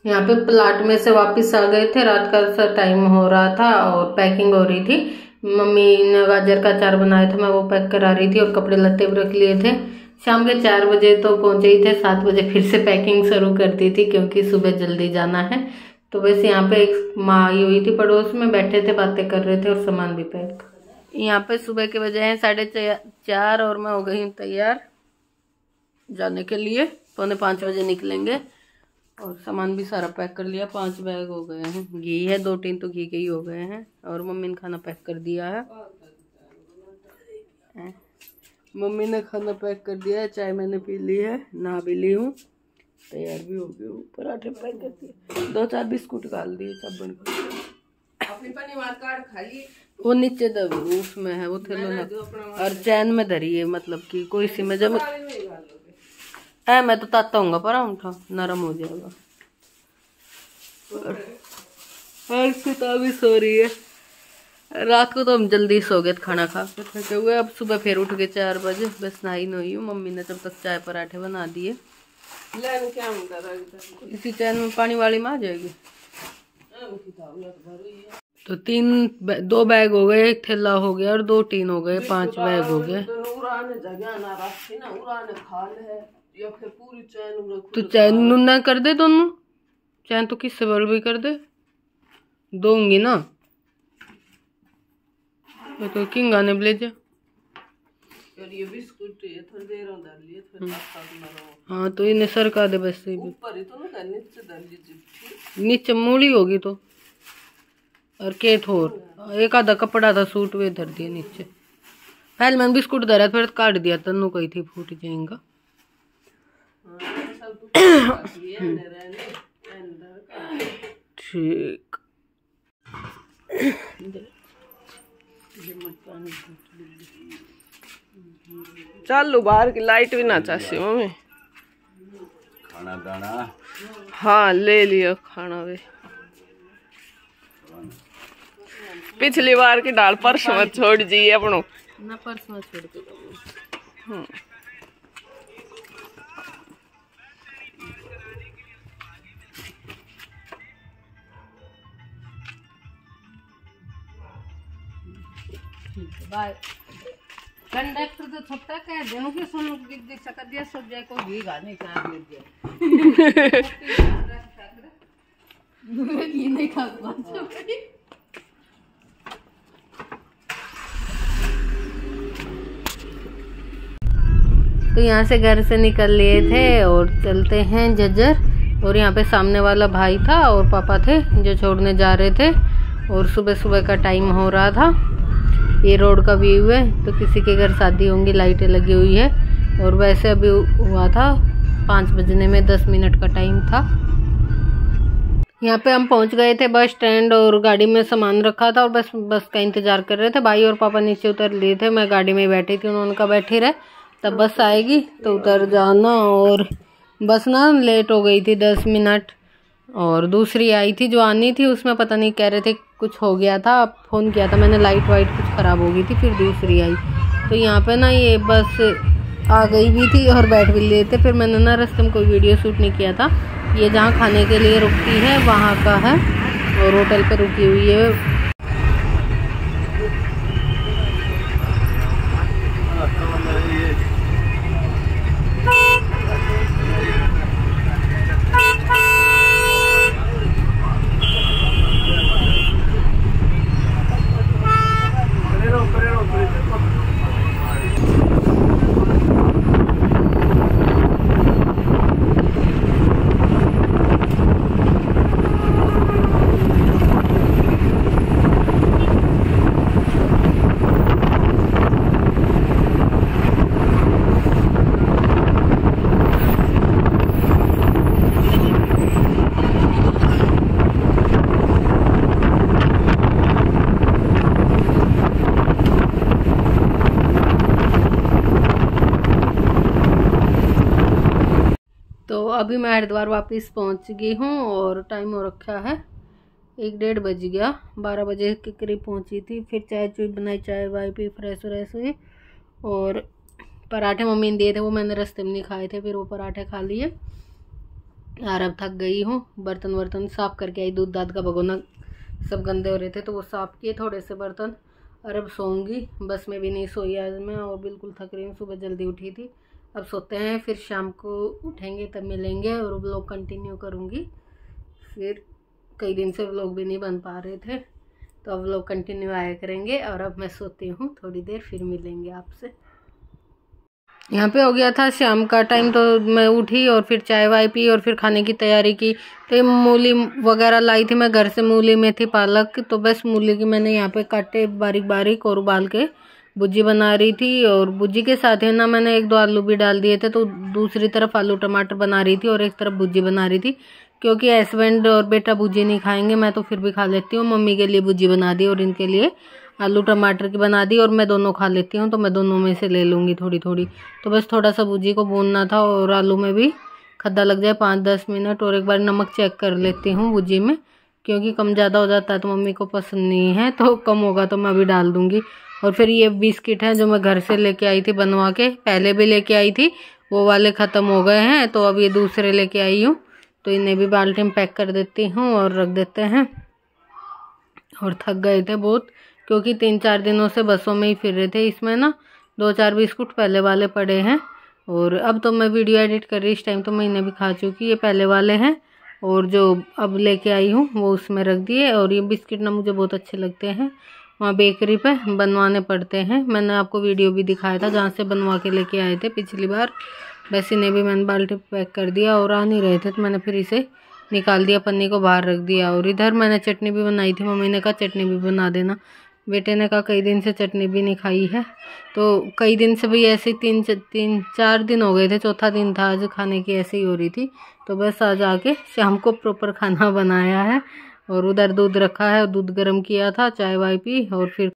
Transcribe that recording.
यहाँ पे प्लाट में से वापस आ गए थे, रात का सा टाइम हो रहा था और पैकिंग हो रही थी। मम्मी ने गाजर का अचार बनाया था, मैं वो पैक करा रही थी और कपड़े लत्ते भी रख लिए थे। शाम के 4 बजे तो पहुंचे ही थे, 7 बजे फिर से पैकिंग शुरू कर दी थी क्योंकि सुबह जल्दी जाना है। तो बस यहाँ पे एक माँ आई हुई थी पड़ोस में, बैठे थे बातें कर रहे थे और सामान भी पैक। यहाँ पे सुबह के बजे हैं 4:30 और मैं हो गई हूँ तैयार जाने के लिए। 4:45 बजे निकलेंगे और सामान भी सारा पैक कर लिया। 5 बैग हो गए हैं, घी है 2 टीन तो घी के ही हो गए हैं और मम्मी ने खाना पैक कर दिया है। मम्मी ने खाना पैक कर दिया है, चाय मैंने पी ली है, नहा भी ली हूँ, तैयार भी हो गई हूँ। पराठे पैक कर दिए, 2-4 बिस्कुट डाल दिए सब बन कर। अपनी पनीर कार्ड खा ली, वो नीचे उसमें है वो थैलो ना, और चैन में धरी है, मतलब कि कोई सी में जब मैं तो ताता हूँगा पर उठा नरम हो जाएगा। और सीता भी सो रही है। रात को तो हम जल्दी सो गए खाना खा के थके हुए। अब सुबह फिर उठ गए 4 बजे, बस नहाई नहीं हूँ। मम्मी ने तब तक चाय पराठे बना दिए। इसी चैन में पानी वाली में आ जाएगी। तो 2 बैग हो गए, 1 थैला हो गया और 2 टीन हो गए, 5 बैग हो गए। तो चैन नुना कर दे, दोनों चैन तो किससे बल भी कर दे दूंगी ना, तो किंग आने ले जा। ये बिस्कुट थोड़ी देर डाल लिए, हाँ तो इन्हें सरका दे बस। ऊपर ही तो ना, नीचे मूली होगी तो, और केट और एक आधा कपड़ा था सूट वे धर दिया नीचे। पहले मैंने बिस्कुट धरा फिर काट दिया, तन्नू कही थी फूट जाएगा। ठीक चलो बाहर की लाइट भी ना चाहती मम्मी। खाना दाना हाँ ले लियो खाना वे। पिछली बार की डाल परस मत छोड़ जी अपनो ना, परस मत छोड़ के। बाय कंडक्टर तो छोटा कह दे कि सोनू गिद्दी सक दिया सब जाए को घी गाने का दे दिया। ये नहीं खा पाता। तो यहाँ से घर से निकल लिए थे और चलते हैं जज्जर। और यहाँ पे सामने वाला भाई था और पापा थे जो छोड़ने जा रहे थे, और सुबह सुबह का टाइम हो रहा था। ये रोड का व्यू है, तो किसी के घर शादी होंगी, लाइटें लगी हुई है। और वैसे अभी हुआ था 5 बजने में 10 मिनट का टाइम था। यहाँ पे हम पहुँच गए थे बस स्टैंड और गाड़ी में सामान रखा था और बस का इंतजार कर रहे थे। भाई और पापा नीचे उतर लिए थे, मैं गाड़ी में बैठी थी, उन्होंने कहा बैठी रहे, तब बस आएगी तो उतर जाना। और बस ना लेट हो गई थी 10 मिनट, और दूसरी आई थी जो आनी थी, उसमें पता नहीं कह रहे थे कुछ हो गया था। फ़ोन किया था मैंने, लाइट वाइट कुछ ख़राब हो गई थी, फिर दूसरी आई। तो यहाँ पे ना ये बस आ गई भी थी और बैठ भी लिए थे। फिर मैंने ना रास्ते में कोई वीडियो शूट नहीं किया था। ये जहाँ खाने के लिए रुकती है वहाँ का है और होटल पे रुकी हुई है। तो अभी मैं हरिद्वार वापस पहुंच गई हूँ और टाइम हो रखा है 1-1:30 बज गया। 12 बजे के करीब पहुंची थी। फिर चाय चुई बनाई, चाय वाय पी, फ्रेश व्रेश हुई और पराठे मम्मी ने दिए थे, वो मैंने रास्ते में नहीं खाए थे, फिर वो पराठे खा लिए। यार अब थक गई हूँ। बर्तन वर्तन साफ़ करके आई, दूध दाद का भगोना सब गंदे हो रहे थे तो वो साफ़ किए थोड़े से बर्तन। और अब सोऊंगी, बस में भी नहीं सोई आज मैं और बिल्कुल थक रही हूँ। सुबह जल्दी उठी थी, अब सोते हैं, फिर शाम को उठेंगे तब मिलेंगे और व्लॉग कंटिन्यू करूँगी। फिर कई दिन से व्लॉग भी नहीं बन पा रहे थे तो अब व्लॉग कंटिन्यू आया करेंगे। और अब मैं सोती हूँ थोड़ी देर, फिर मिलेंगे आपसे। यहाँ पे हो गया था शाम का टाइम तो मैं उठी और फिर चाय वाय पी और फिर खाने की तैयारी की। तो मूली वगैरह लाई थी मैं घर से, मूली में थी पालक, तो बस मूली की मैंने यहाँ पे काटे बारीक बारीक और उबाल के भुजी बना रही थी। और भुजी के साथ है ना मैंने 1-2 आलू भी डाल दिए थे, तो दूसरी तरफ आलू टमाटर बना रही थी और एक तरफ भुजी बना रही थी। क्योंकि हस्बैंड और बेटा भुजी नहीं खाएंगे, मैं तो फिर भी खा लेती हूँ। मम्मी के लिए भुजी बना दी और इनके लिए आलू टमाटर की बना दी और मैं दोनों खा लेती हूँ, तो मैं दोनों में से ले लूँगी थोड़ी थोड़ी। तो बस थोड़ा सा भुजी को भूनना था और आलू में भी खद्दा लग जाए 5-10 मिनट। और एक बार नमक चेक कर लेती हूँ भुजी में, क्योंकि कम ज़्यादा हो जाता है तो मम्मी को पसंद नहीं है, तो कम होगा तो मैं भी डाल दूँगी। और फिर ये बिस्किट हैं जो मैं घर से लेके आई थी बनवा के, पहले भी लेके आई थी, वो वाले ख़त्म हो गए हैं तो अब ये दूसरे लेके आई हूँ। तो इन्हें भी बाल्टी में पैक कर देती हूँ और रख देते हैं। और थक गए थे बहुत, क्योंकि 3-4 दिनों से बसों में ही फिर रहे थे। इसमें ना 2-4 बिस्कुट पहले वाले पड़े हैं और अब तो मैं वीडियो एडिट कर रही, इस टाइम तो मैं इन्हें भी खा चुकी। ये पहले वाले हैं और जो अब लेके आई हूँ वो उसमें रख दिए। और ये बिस्किट ना मुझे बहुत अच्छे लगते हैं, वहाँ बेकरी पे बनवाने पड़ते हैं। मैंने आपको वीडियो भी दिखाया था जहाँ से बनवा के लेके आए थे पिछली बार। बस इन्हें भी मैंने बाल्टी पैक कर दिया और आ नहीं रहे थे तो मैंने फिर इसे निकाल दिया, पन्नी को बाहर रख दिया। और इधर मैंने चटनी भी बनाई थी, मम्मी ने कहा चटनी भी बना देना। बेटे ने कहा कई दिन से चटनी भी नहीं खाई है, तो कई दिन से भी ऐसे 3-4 दिन हो गए थे, चौथा दिन था आज खाने की ऐसे ही हो रही थी। तो बस आज आके शाम को प्रॉपर खाना बनाया है। और उधर दूध रखा है, दूध गर्म किया था, चाय वाय पी और फिर